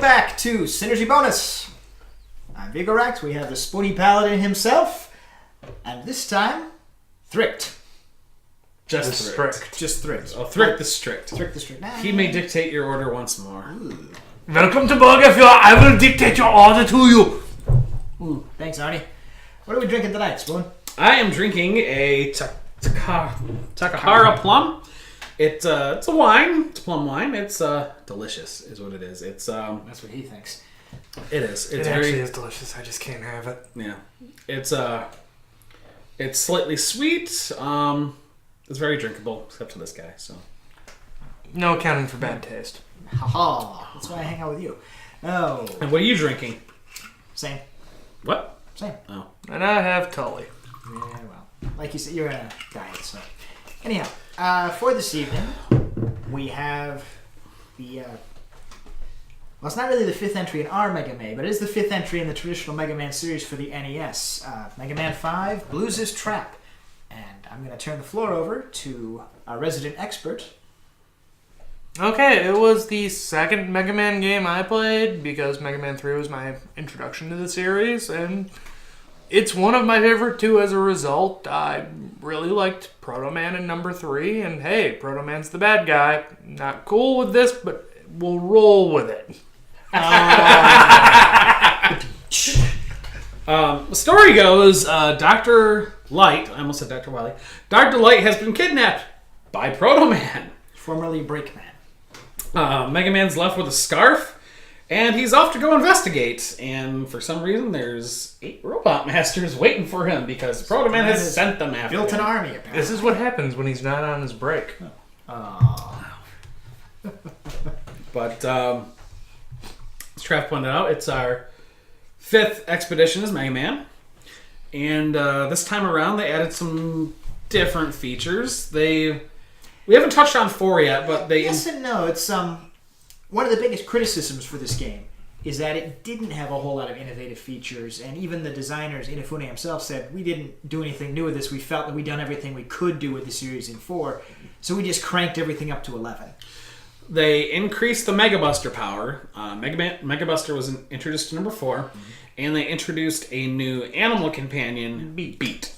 Welcome back to Synergy Bonus. I'm Egoraptor. We have the Spoony Paladin himself, and this time, Thrict. Just Thrict. Just Thrict. Oh, Thrict the Strict. Thrict the Strict. He may dictate your order once more. Ooh. Welcome to Burgerfield. I will dictate your order to you. Ooh, thanks, Arnie. What are we drinking tonight, Spoon? I am drinking a Takahara Plum. It's a wine. It's a plum wine. It's delicious, is what it is. It's That's what he thinks. It is. It's It very actually is delicious. I just can't have it. yeah. It's slightly sweet. It's very drinkable, except to this guy. So No accounting for bad taste. Haha. That's why I hang out with you. Oh. And what are you drinking? Same. What? Same. Oh. And I have Tully. Yeah, well. Like you said, you're in a diet, so. Anyhow, for this evening, we have the, well, it's not really the fifth entry in our Mega Man, but it is the fifth entry in the traditional Mega Man series for the NES. Mega Man 5, Blues' Trap. And I'm going to turn the floor over to our resident expert. Okay, it was the second Mega Man game I played because Mega Man 3 was my introduction to the series, and it's one of my favorite too as a result. I really liked Proto Man in number 3, and hey, Proto Man's the bad guy. Not cool with this, but we'll roll with it. The story goes, Dr. Light, I almost said Dr. Wily, Dr. Light has been kidnapped by Proto Man. Formerly Breakman. Mega Man's left with a scarf, and he's off to go investigate. And for some reason, there's 8 robot masters waiting for him because Proto Man has sent them after Built him. an army, apparently. This is what happens when he's not on his break. But, as Trav pointed out, it's our 5th expedition as Mega Man. And this time around, they added some different features. We haven't touched on 4 yet, but they... Yes and no. It's one of the biggest criticisms for this game is that it didn't have a whole lot of innovative features, and even the designers, Inafune himself, said, we didn't do anything new with this. We felt that we'd done everything we could do with the series in 4, so we just cranked everything up to 11. They increased the Mega Buster power. Mega Buster was introduced to number 4, and they introduced a new animal companion, Beat.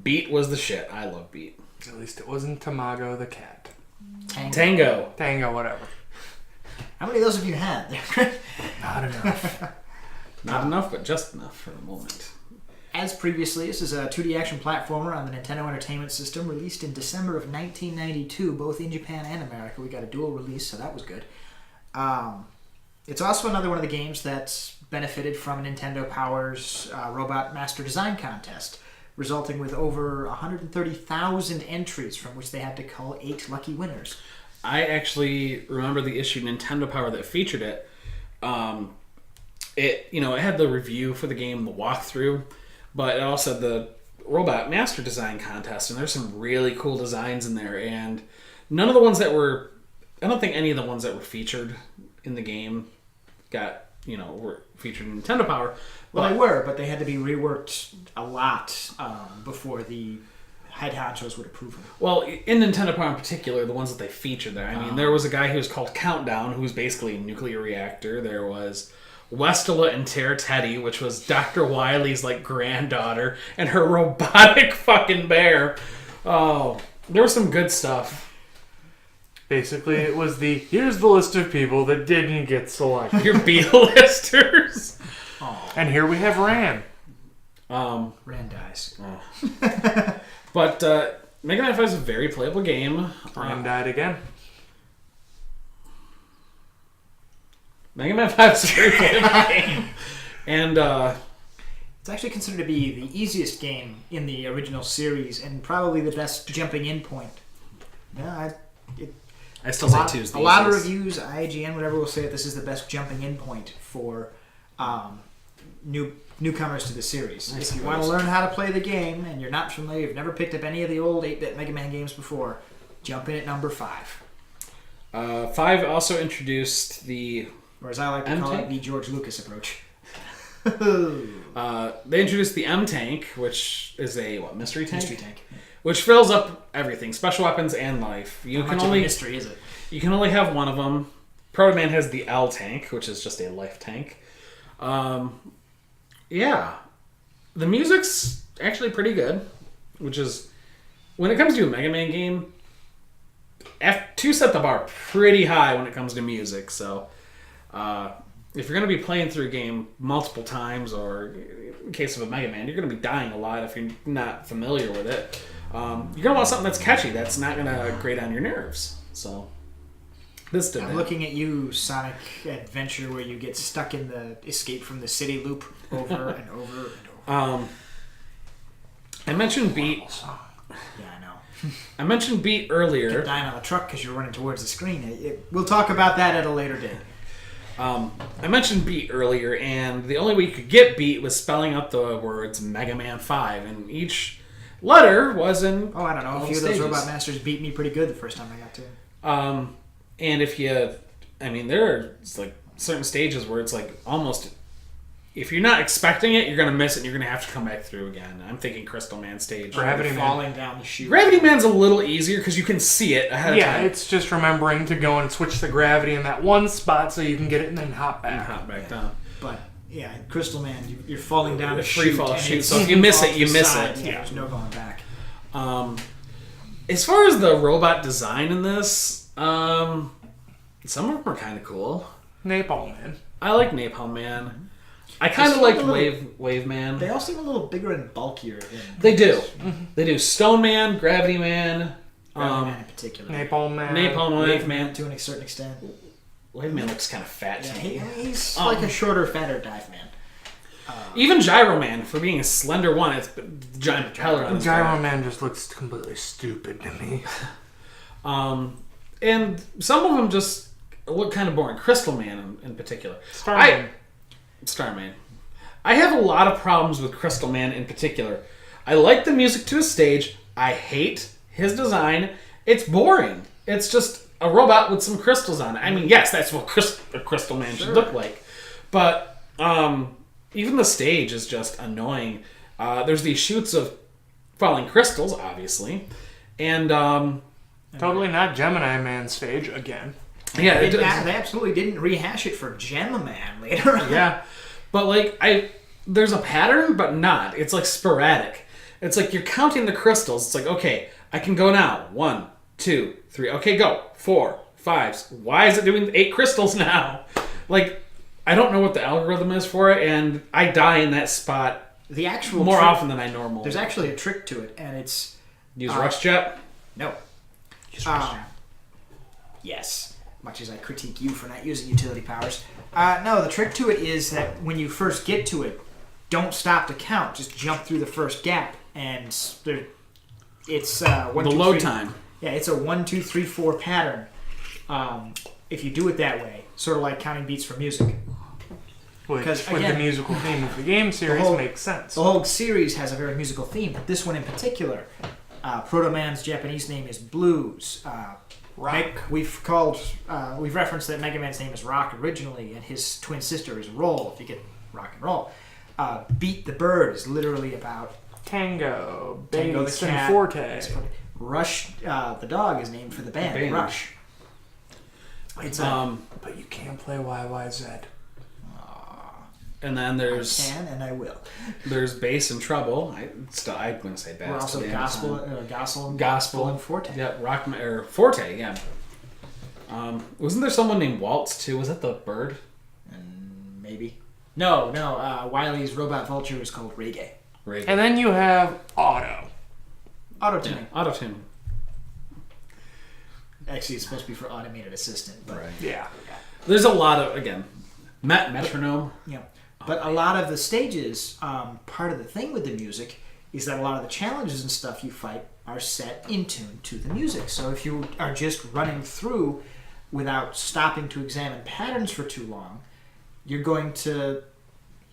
Beat was the shit. I love Beat. At least it wasn't Tamago the cat. Tango. Tango, whatever. How many of those have you had? Not enough. Not enough, but just enough for the moment. As previously, this is a 2D action platformer on the Nintendo Entertainment System, released in December of 1992, both in Japan and America. We got a dual release, so that was good. It's also another one of the games that's benefited from Nintendo Power's Robot Master Design Contest, resulting with over 130,000 entries from which they had to cull 8 lucky winners. I actually remember the issue Nintendo Power that featured it. It had the review for the game, the walkthrough, but it also had the Robot Master Design Contest, and there's some really cool designs in there, and none of the ones that were... I don't think any of the ones that were featured in the game were featured in Nintendo Power. Well, they were, but they had to be reworked a lot before the head honchos would approve them. Well, in Nintendo Power in particular, the ones that they featured there. I mean, there was a guy who was called Countdown, who was basically a nuclear reactor. There was Westella and Terra Teddy, which was Dr. Wily's granddaughter, and her robotic fucking bear. Oh, there was some good stuff. Basically, it was here's the list of people that didn't get selected. Your B-listers. And here we have Ran. Ran dies. But Mega Man 5 is a very playable game. Ran died again. Mega Man 5 is a very playable game. And it's actually considered to be the easiest game in the original series and probably the best jumping in point. Yeah, I still say 2 is the a lot of easiest. reviews, IGN, whatever, will say that this is the best jumping in point for newcomers to the series. If you want to learn how to play the game and you're not familiar, you've never picked up any of the old 8-bit Mega Man games before, jump in at number 5. 5 also introduced the... Or as I like to call M-Tank? it, the George Lucas approach. They introduced the M-Tank, which is a, mystery tank? Mystery tank. Which fills up everything, special weapons and life. How much of a mystery is it? You can only have one of them. Proto Man has the L tank, which is just a life tank. Yeah. The music's actually pretty good, which is, when it comes to a Mega Man game, F2 set the bar pretty high when it comes to music, so if you're going to be playing through a game multiple times, or in case of a Mega Man, you're going to be dying a lot if you're not familiar with it. You're going to want something that's catchy, that's not going to grate on your nerves, so... This did I'm looking at you, Sonic Adventure, where you get stuck in the escape from the city loop over and over and over. I mentioned beat. Yeah, I know. I mentioned beat earlier. Keep dying on the truck because you're running towards the screen. We'll talk about that at a later date. I mentioned beat earlier, and the only way you could get beat was spelling out the words Mega Man 5, and each letter was in. Oh, I don't know. A few of those Robot Masters beat me pretty good the first time I got to it. And if you, there are like certain stages where it's like almost, if you're not expecting it, you're gonna miss it, and you're gonna have to come back through again. I'm thinking Crystal Man stage. Gravity Man. Falling down the chute. Gravity Man's a little easier because you can see it ahead of time. Yeah, it's just remembering to go and switch the gravity in that one spot so you can get it and then hop back. And hop back down. But yeah, Crystal Man, you're falling down the free chute. fall and chute. it's So if you miss off it, you the miss side. it. Yeah, there's no going back. As far as the robot design in this, some of them are kind of cool. Napalm Man. I like Napalm Man. I kind of like Wave Man. They all seem a little bigger and bulkier. They do. They do. Stone Man, Gravity Man. Gravity Man in particular. Napalm Man. Napalm Man. Wave Man to a certain extent. Wave Man looks kind of fat Yeah, to me. he's like a shorter, fatter Dive Man. Even Gyro Man, for being a slender one, it's a giant propeller on his Gyro back. Man just looks completely stupid to me. And some of them just look kind of boring. Crystal Man in particular. Starman. I have a lot of problems with Crystal Man in particular. I like the music to his stage. I hate his design. It's boring. It's just a robot with some crystals on it. Yes, that's what a Crystal Man should look like. But even the stage is just annoying. There's these shoots of falling crystals, obviously. And... totally not Gemini Man stage again. Yeah, they absolutely didn't rehash it for Gem-Man later on. Yeah, but there's a pattern, but not. It's like sporadic. It's like you're counting the crystals. It's like, okay, I can go now. 1, 2, 3. Okay, go. 4, 5. Why is it doing 8 crystals now? I don't know what the algorithm is for it, and I die in that spot The actual more trick, often than I normally. There's actually a trick to it, and it's Use Rush Jet? no. Yes, much as I critique you for not using utility powers. No, the trick to it is that when you first get to it, don't stop to count. Just jump through the first gap, and it's one, The two, load three- time. Yeah, it's a 1, 2, 3, 4 pattern. If you do it that way, sort of like counting beats for music. Which, Because, with the again, musical theme of the game series, whole- makes sense. The whole series has a very musical theme, but this one in particular, Proto Man's Japanese name is Blues. Rock. We've referenced that Mega Man's name is Rock originally, and his twin sister is Roll. If you get rock and roll, Beat the Bird is literally about Tango, Tango the bass, cat, and forte. Rush. The dog is named for the band. Rush. It's But you can't play YYZ. And then I there's can and I will. there's Bass and Trouble. I'm going to say bass. We're also today. Gospel and Forte. Yeah, or Forte, yeah. Wasn't there someone named Waltz, too? Was that the bird? And maybe. No. Wily's Robot Vulture is called Reggae. And then you have Auto. Auto-tuning. Auto-tune. Actually, it's supposed to be for automated assistant. But Right. Yeah. There's a lot of, again, metronome. Yeah. But a lot of the stages, part of the thing with the music is that a lot of the challenges and stuff you fight are set in tune to the music. So if you are just running through without stopping to examine patterns for too long, you're going to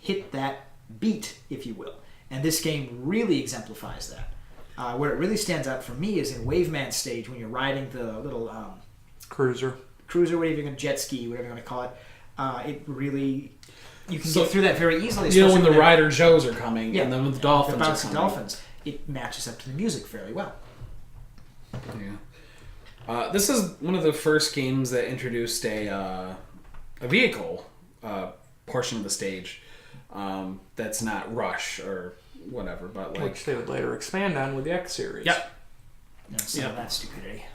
hit that beat, if you will. And this game really exemplifies that. Where it really stands out for me is in Wave Man stage when you're riding the little Cruiser, whatever you're going to jet ski, whatever you want to call it. It really... You can get through that very easily. You know when the Rider Joes are coming, and then when the Dolphins the are bouncy coming. Dolphins, it matches up to the music fairly well. Yeah. This is one of the first games that introduced a vehicle portion of the stage that's not Rush or whatever, but like Which they would later expand on with the X series. Yep. Some of that stupidity.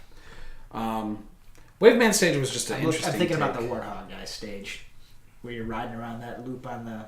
Waveman stage was just an interesting. I'm thinking about the take. Warthog guy stage, where you're riding around that loop on the.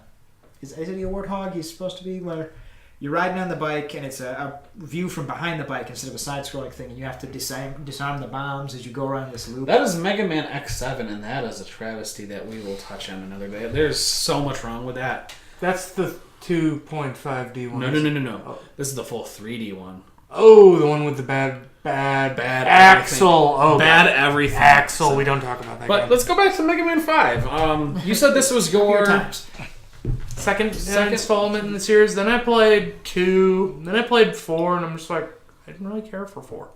Is it a Warthog? He's supposed to be where you're riding on the bike and it's a view from behind the bike instead of a side-scrolling thing, and you have to disarm the bombs as you go around this loop. That is Mega Man X7, and that is a travesty that we will touch on another day. There's so much wrong with that. That's the 2.5D one. No. Oh. This is the full 3D one. Oh, the one with the bad Axel. Everything. Oh, bad everything. Axel. We don't talk about that. But game. let's go back to Mega Man 5. You said this was your second installment in the series. Then I played 2. Then I played 4, and I'm just like, I didn't really care for 4.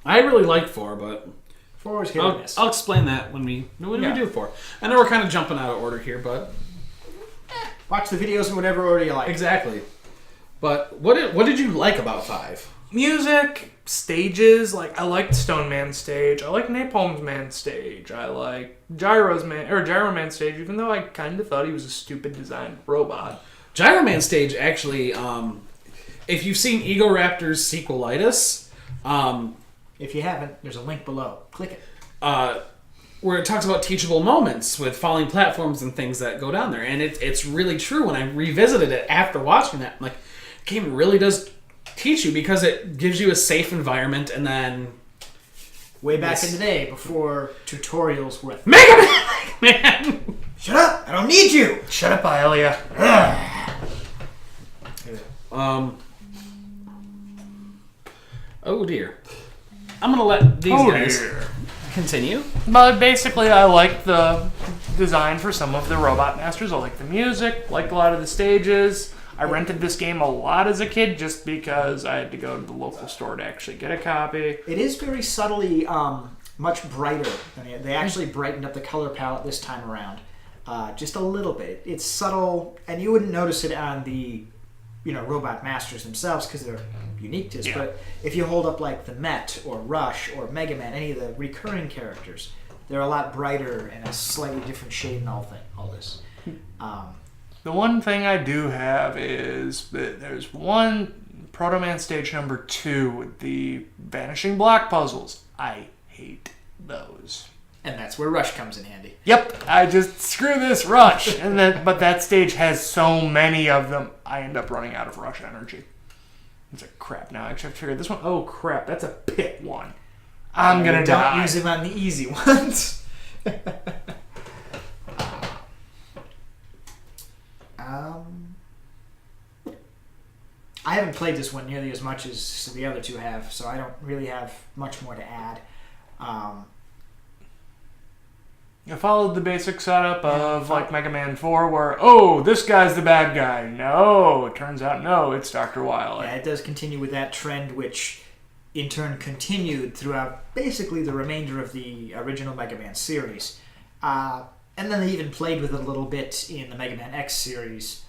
I really like 4, but 4 was hit or miss. I'll explain that when we do 4. I know we're kind of jumping out of order here, but Watch the videos in whatever order you like. exactly. But what did you like about 5? Music, stages, like I liked Stone Man's stage, I like Napalm Man's stage, I like Gyro Man stage, even though I kind of thought he was a stupid designed robot. Gyro Man stage actually, if you've seen Egoraptor's Sequelitis, If you haven't, there's a link below. Click it. where it talks about teachable moments with falling platforms and things that go down there, and it's really true. When I revisited it after watching that, I'm like, the game really does teach you because it gives you a safe environment, and then Way back in the day, before tutorials were... Mega Man! Shut up! I don't need you! Shut up, Aelia. Oh dear. I'm gonna let these guys continue. But basically, I like the design for some of the Robot Masters. I like the music, liked a lot of the stages. I rented this game a lot as a kid just because I had to go to the local store to actually get a copy. It is very subtly much brighter. They actually brightened up the color palette this time around. Just a little bit. It's subtle, and you wouldn't notice it on the Robot Masters themselves because they're unique to us. Yeah. But if you hold up like the Met or Rush or Megaman, any of the recurring characters, they're a lot brighter and a slightly different shade and all this. The one thing I do have is that there's one Proto Man stage number 2 with the vanishing block puzzles. I hate those. And that's where Rush comes in handy. Yep, I just screw this Rush, but that stage has so many of them. I end up running out of Rush energy. It's like crap. Now I actually have to figure this one. Oh crap, that's a pit one. I'm gonna die. Don't use him on the easy ones. I haven't played this one nearly as much as the other two have, so I don't really have much more to add. I followed the basic setup of like Mega Man 4 where, this guy's the bad guy. No, it turns out no, it's Dr. Wily. Yeah, it does continue with that trend, which in turn continued throughout basically the remainder of the original Mega Man series. And then they even played with it a little bit in the Mega Man X series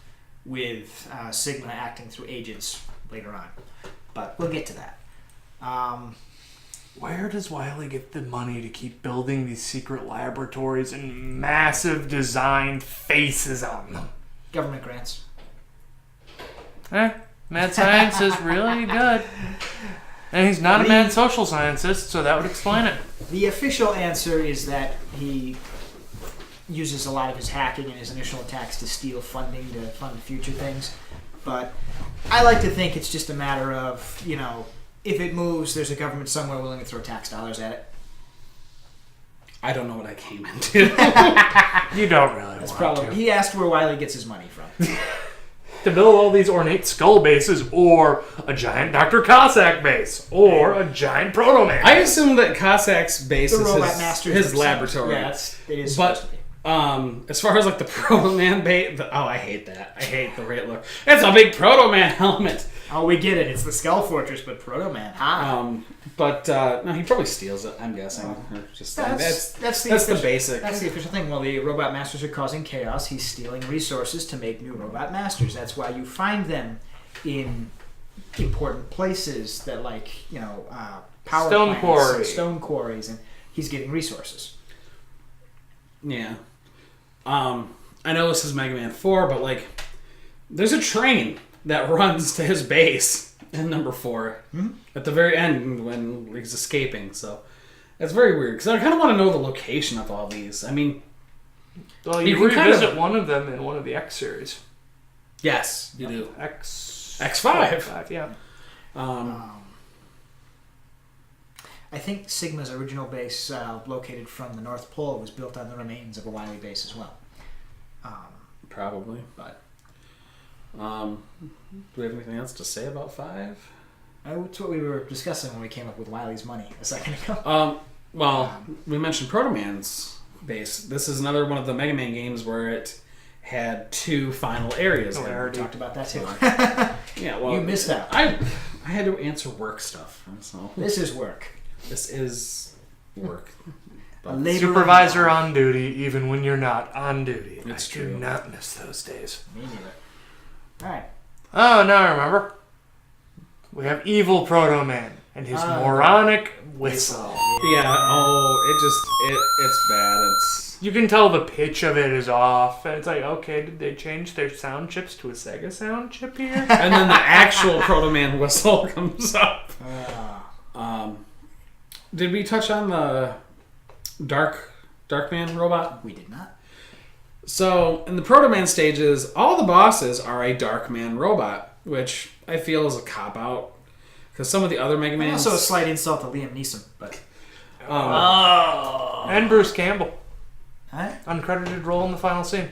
with Sigma acting through agents later on. But we'll get to that. Where does Wily get the money to keep building these secret laboratories and massive designed faces on them? Government grants. Mad science is really good. And he's not a mad social scientist, so that would explain it. The official answer is that he uses a lot of his hacking and his initial attacks to steal funding to fund future things. But I like to think it's just a matter of, if it moves, there's a government somewhere willing to throw tax dollars at it. I don't know what I came into. You don't really That's want probably. to. He asked where Wily gets his money from. To build all these ornate skull bases, or a giant Dr. Cossack base, or a giant Proto Man. I assume that Cossack's base The is Robot Masters his themselves. laboratory. Yeah, it is But supposed to be. as far as like the Proto Man base, I hate that. I hate the way it looks. It's a big Proto Man helmet. Oh, we get it. It's the Skull Fortress, but Proto Man. But no, he probably steals it. I'm guessing. Or just That's the basic. That's the official thing. While the Robot Masters are causing chaos, he's stealing resources to make new Robot Masters. That's why you find them in important places that, power Stone plants, quarry. and stone quarries, and he's getting resources. Yeah. I know this is Mega Man 4, but like, there's a train that runs to his base in number 4 at the very end when he's escaping. So it's very weird because I kind of want to know the location of all these. I mean, Well, You you can kind revisit of- one of them in one of the X series. yes, you do. X5. X5. Yeah. I think Sigma's original base, located from the North Pole, was built on the remains of a Wily base as well. Probably, but do we have anything else to say about 5? That's what we were discussing when we came up with Wily's money a second ago. Well, we mentioned Proto Man's base. This is another one of the Mega Man games where it had 2 final areas. Oh, We I already talked about that too. Yeah, well, You missed out. I had to answer work stuff, so This is work. this is work. Labor Supervisor on duty, even when you're not on duty. It's I true. do not miss those days. Me neither. All right. Oh, now I remember. We have evil Proto Man and his moronic whistle. It's bad. It's You can tell the pitch of it is off. And it's like, okay, did they change their sound chips to a Sega sound chip here? and then the actual Proto Man whistle comes up. Did we touch on the Dark Man robot? We did not. So, in the Proto Man stages, all the bosses are a Dark Man robot, which I feel is a cop-out. Because some of the other Mega And Mans... also a slight insult to Liam Neeson, but And Bruce Campbell. huh? Uncredited role in the final scene.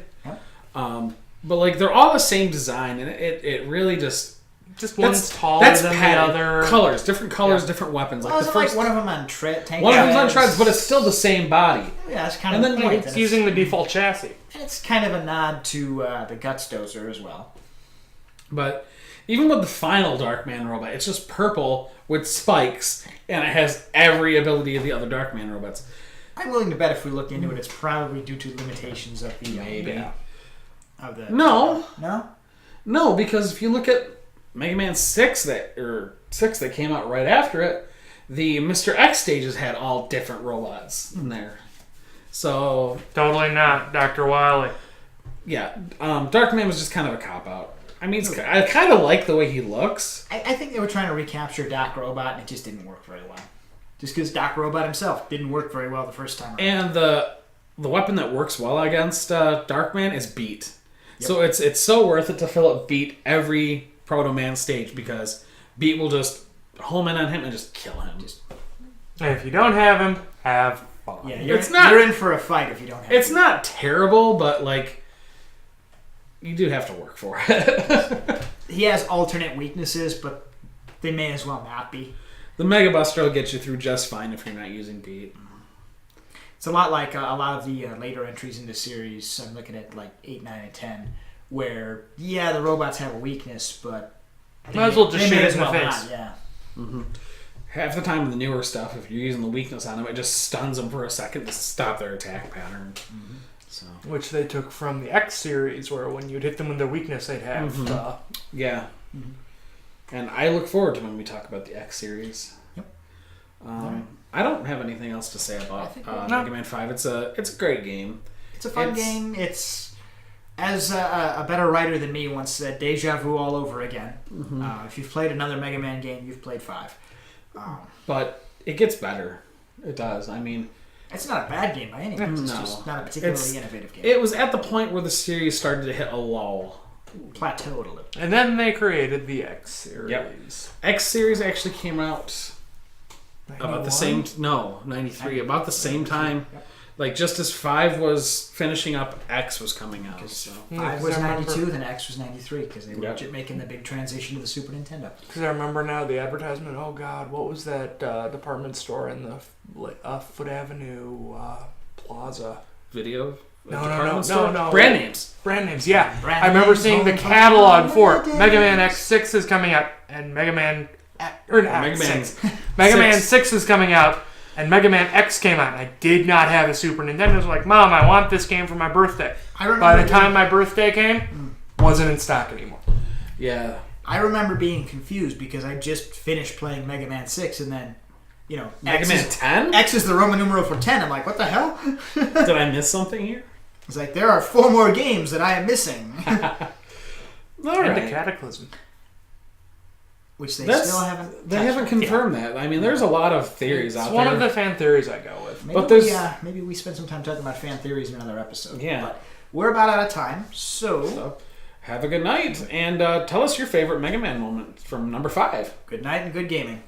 but, like, they're all the same design, and it really just... Just one's taller than padded. the other. Different colors, different weapons. Well, Like, isn't the first... like one of them on tank? One of them's on treads, treads, but it's still the same body. Yeah, it's kind And of then, the point. like, It's using the default chassis. And it's kind of a nod to the Guts Dozer as well. But even with the final Dark Man robot, it's just purple with spikes, and it has every ability of the other Dark Man robots. I'm willing to bet if we look into it, it's probably due to limitations of the Maybe. of the No. no. No, because if you look at Mega Man 6 that came out right after it, the Mr. X stages had all different robots in there. So, Totally not, Dr. Wily. yeah, Dark Man was just kind of a cop-out. I mean, I kind of like the way he looks. I think they were trying to recapture Doc Robot, and it just didn't work very well. Just because Doc Robot himself didn't work very well the first time around. And the weapon that works well against Dark Man is Beat. Yep. So it's so worth it to fill up Beat every Proto Man stage because Beat will just home in on him and just kill him. And if you don't have him, have fun. Yeah, you're in for a fight if you don't have It's him. not terrible, but like you do have to work for it. He has alternate weaknesses, but they may as well not be. The Mega Buster will get you through just fine if you're not using Beat. It's a lot like a lot of the later entries in the series. I'm looking at like 8, 9, and 10, where the robots have a weakness, but Might as well just they shoot may it as in the well face. not, yeah. Half the time in the newer stuff, if you're using the weakness on them, it just stuns them for a second to stop their attack pattern. So Which they took from the X series, where when you'd hit them with their weakness, they'd have. yeah. And I look forward to when we talk about the X series. Yep. I don't have anything else to say about Mega Man 5. It's a great game. It's a fun game. It's, as a better writer than me once said, deja vu all over again. If you've played another Mega Man game, you've played 5. But it gets better. It does. I mean, it's not a bad game by any means. It's No. just not a particularly innovative game. it was at the point where the series started to hit a lull. Plateaued a little. And then they created the X series. Yep. X series actually came out about the same... No, 93. About the same time. Yep. Like, just as 5 was finishing up, X was coming out. So. 5 was I remember- 92, then X was 93, because they were Yep. making the big transition to the Super Nintendo. Because I remember now the advertisement. Oh God, what was that department store in the Foot Avenue Plaza? Video? No. Brand names. Brand names, yeah. Brand I remember names, seeing the home catalog for it. holidays. Mega Man X6 is coming out, and Mega Man Mega Man Mega Man 6. 6 is coming out, and Mega Man X came out. And I did not have a Super Nintendo. I was like, Mom, I want this game for my birthday. I remember By the time my birthday came, wasn't in stock anymore. Yeah. I remember being confused because I just finished playing Mega Man 6, and then you know, Mega Man 10? X is the Roman numeral for 10. I'm like, what the hell? Did I miss something here? It's like, there are 4 more games that I am missing. All And right. a Cataclysm. Which they That's- still haven't. They haven't confirmed that. I mean, there's a lot of theories It's out one there. of the fan theories I go with. Maybe But there's- maybe we spend some time talking about fan theories in another episode. Yeah. But we're about out of time, so Have a good night, and tell us your favorite Mega Man moment from number 5. good night and good gaming.